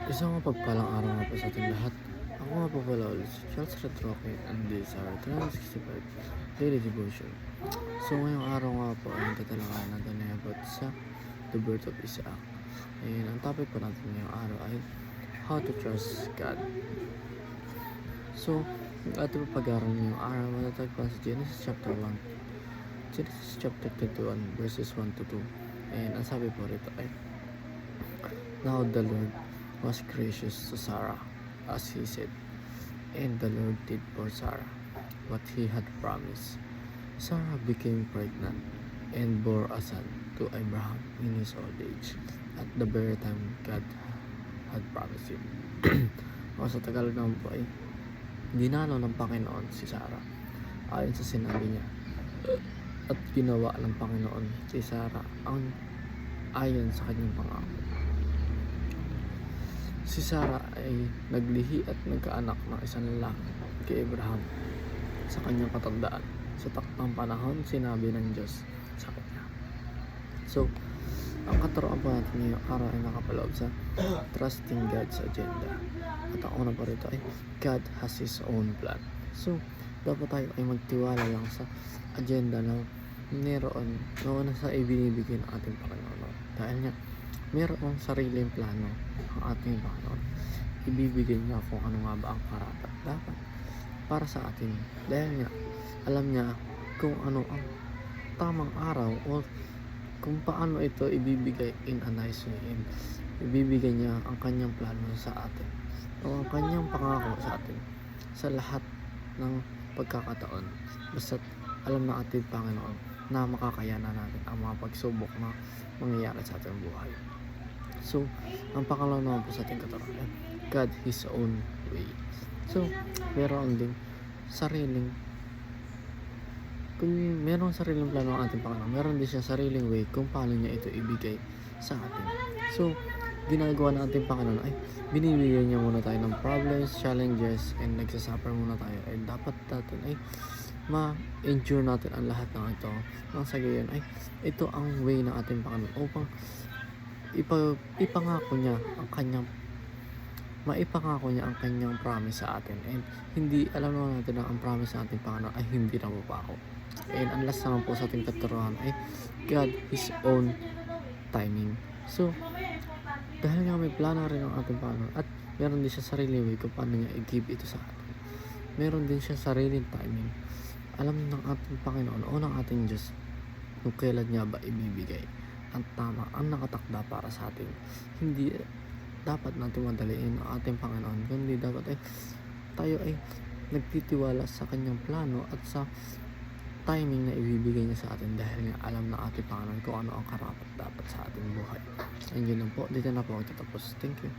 Isang mapagpalang araw nga po sa ating lahat. Ako nga po pala ulit si Charles Redroque and this is our 365 Daily Devotion. So ngayong araw nga po ay tatalakayan natin na about sa the birth of Isaac. And ang topic po natin ngayong araw ay how to trust God. So, ang ating pag-aaral ngayong araw matatagpuan sa Genesis chapter 1. Genesis chapter 21 verses 1 to 2. And ang sabi po rito ay, now the Lord was gracious to Sarah, as he said, and the Lord did for Sarah what he had promised. Sarah became pregnant and bore a son to Abraham in his old age, at the very time God had promised him. O sa Tagalog naman po ay, dinalo ng Panginoon si Sarah ayon sa sinabi niya, at ginawa ng Panginoon si Sarah ang ayon sa kanyang pangako. Si Sarah ay naglihi at nagkaanak ng isang lalaki kay Abraham sa kanyang katandaan. Sa takdang panahon, sinabi ng Diyos sa kanya. So, ang katuroan po natin ngayong araw ay nakapaloob sa trusting God's agenda. At ang una pa rito ay God has His own plan. So, dapat tayo ay magtiwala lang sa agenda na meron noon sa ibinibigay ng ating Panginoon. Dahil nga, mayroong sariling plano ang ating Panginoon. Ibibigay niya kung ano nga ba ang karapat dapat para sa atin. Dahil nga, alam niya kung ano ang tamang araw o kung paano ito ibibigay in a nice way. And ibibigay niya ang kanyang plano sa atin o ang kanyang pangako sa atin sa lahat ng pagkakataon. Basta't alam na ating Panginoon na makakayanan natin ang mga pagsubok na mangyayari sa ating buhay. So, ang pangalawa naman po sa ating katuroan, God His own way. So, meron din sariling, kung merong sariling plano ang ating Panginoon, meron din siya sariling way kung paano niya ito ibigay sa atin. So, ginagawa ng ating Panginoon ay binibigyan niya muna tayo ng problems, challenges, and nagsasuffer muna tayo. And dapat natin ay ma-endure natin ang lahat ng ito. Nang sa gayon ay ito ang way ng ating Panginoon upang ipangako niya ang kanyang maipangako niya ang kanyang promise sa atin. And hindi, alam naman natin na ang promise sa ating Panginoon ay hindi napapako. And ang last naman po sa ating katuruan ay God His own timing. So, dahil nga may plano rin ang ating Panginoon at meron din siya sariling way kung paano niya i-give ito sa atin. Meron din siya sariling timing. Alam ng ating Panginoon o ng ating Diyos kung kailan niya ba ibibigay ang tama, ang nakatakda para sa atin. Hindi dapat natin madaliin ang ating Panginoon, kundi dapat ay tayo ay nagtitiwala sa kanyang plano at sa timing na ibibigay niya sa atin, dahil nga alam na ating Panginoon kung ano ang karapat dapat sa ating buhay. And yun lang po, dito na po ako tatapos. Thank you.